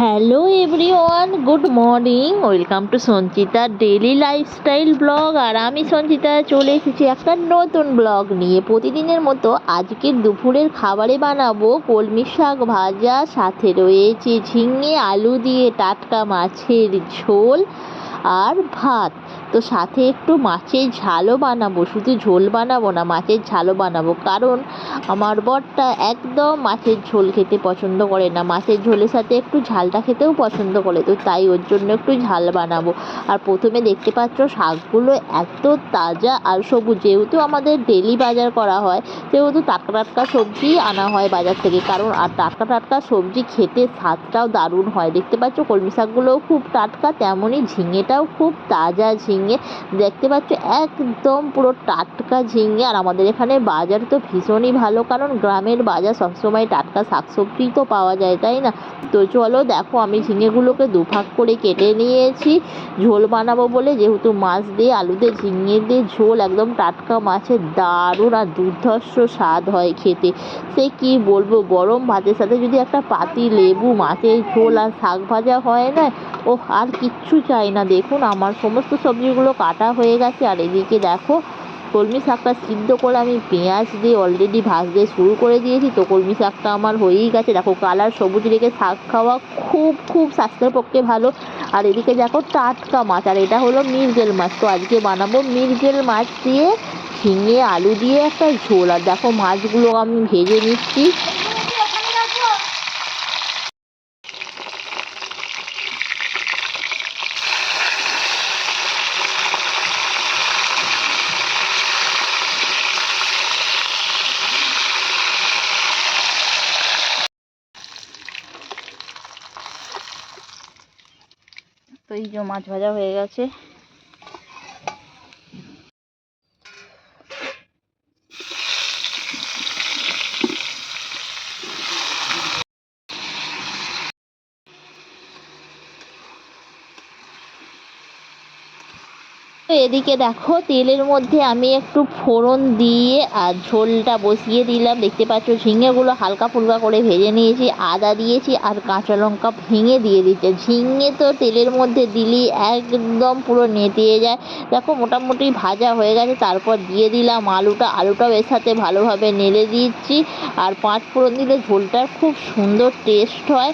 Hello everyone, good morning. Welcome to Sanchita daily lifestyle blog. আর আমি সঞ্চিতা চলে এসেছি একটা নতুন ব্লগ নিয়ে। প্রতিদিনের মতো আজকের দুপুরের খাবারে বানাবো কলমি শাক ভাজা, সাথে রয়েছে ঝিঙে আলু দিয়ে টাটকা মাছের ঝোল আর ভাত। তো সাথে একটু মাছের ঝালও বানাবো, শুধু ঝোল বানাবো না, মাছের ঝালও বানাবো। কারণ আমার বরটা একদম মাছের ঝোল খেতে পছন্দ করে না, মাছের ঝোলের সাথে একটু ঝালটা খেতেও পছন্দ করে, তো তাই ওর জন্য একটু ঝাল বানাবো। আর প্রথমে দেখতে পাচ্ছ শাকগুলো এত তাজা আর সবুজ। যেহেতু আমাদের ডেলি বাজার করা হয়, সেহেতু টাটকা টাটকা সবজি আনা হয় বাজার থেকে। কারণ আর টাটকা টাটকা সবজি খেতে স্বাদটাও দারুণ হয়। দেখতে পাচ্ছ কলমি শাকগুলোও খুব টাটকা, তেমনই ঝিঙেটাও খুব তাজা ঝিঙে। দেখতে পাচ্ছ একদম পুরো টাটকা ঝিঙে। আর আমাদের এখানে বাজার তো ভীষণই ভালো, কারণ গ্রামের বাজার সবসময় টাটকা শাকসবজি তো পাওয়া যায়, তাই না? তো চলো দেখো, আমি ঝিঙেগুলোকে দুভাগ করে কেটে নিয়েছি ঝোল বানাবো বলে। যেহেতু মাছ দিয়ে আলু দিয়ে ঝিঙে দিয়ে ঝোল, একদম টাটকা মাছের দারুণ আর দুর্ধর্ষ স্বাদ হয় খেতে। সে কি বলবো, গরম ভাতের সাথে যদি একটা পাতি লেবু, মাছের ঝোল আর শাক ভাজা হয় না, ওহ, আর কিচ্ছু চাই না। দেখুন আমার সমস্ত সবজিগুলো কাটা হয়ে গেছে। আর এদিকে দেখো কলমি শাকটা সিদ্ধ করে আমি পেঁয়াজ দিয়ে অলরেডি ভাজতে শুরু করে দিয়েছি। তো কলমি শাকটা আমার হয়েই গেছে। দেখো কালার সবুজ রেখে শাক খাওয়া খুব খুব স্বাস্থ্যের পক্ষে ভালো। আর এদিকে দেখো টাটকা মাছ, আর এটা হলো মৃগেল মাছ। তো আজকে বানাবো মৃগেল মাছ দিয়ে ঝিঙে আলু দিয়ে একটা ঝোল। আর দেখো মাছগুলো আমি ভেজে নিচ্ছি। তো এই যে মাছ ভাজা হয়ে গেছে। তো এদিকে দেখো তেলের মধ্যে আমি একটু ফোড়ন দিয়ে আর ঝোলটা বসিয়ে দিলাম। দেখতে পাচ্ছ ঝিঙেগুলো হালকা ফুলকা করে ভেজে নিয়েছি, আদা দিয়েছি আর কাঁচা লঙ্কা ভেঙে দিয়ে দিচ্ছে। ঝিঙে তো তেলের মধ্যে দিলেই একদম পুরো নেতিয়ে যায়। দেখো মোটামুটি ভাজা হয়ে গেছে। তারপর দিয়ে দিলাম আলুটাও এর সাথে ভালোভাবে নেড়ে দিচ্ছি। আর 5 ফোড়ন দিলে ঝোলটার খুব সুন্দর টেস্ট হয়,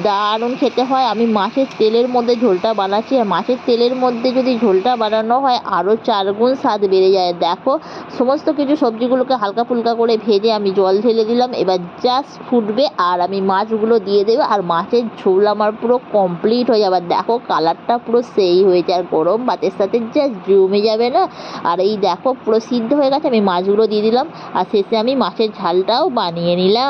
দারুণ খেতে হয়। আমি মাছের তেলের মধ্যে ঝোলটা বানাচ্ছি, আর মাছের তেলের মধ্যে যদি ঝোলটা বানানো হয় আরও 4 গুণ স্বাদ বেড়ে যায়। দেখো সমস্ত কিছু সবজিগুলোকে হালকা ফুলকা করে ভেজে আমি জল ঢেলে দিলাম। এবার জাস্ট ফুটবে আর আমি মাছগুলো দিয়ে দেবো, আর মাছের ঝোল আমার পুরো কমপ্লিট হয়ে যাবে। দেখো কালারটা পুরো সেই হয়েছে, আর গরম ভাতের সাথে জাস্ট জমে যাবে না। আর এই দেখো পুরো সিদ্ধ হয়ে গেছে, আমি মাছগুলো দিয়ে দিলাম, আর শেষে আমি মাছের ঝালটাও বানিয়ে নিলাম।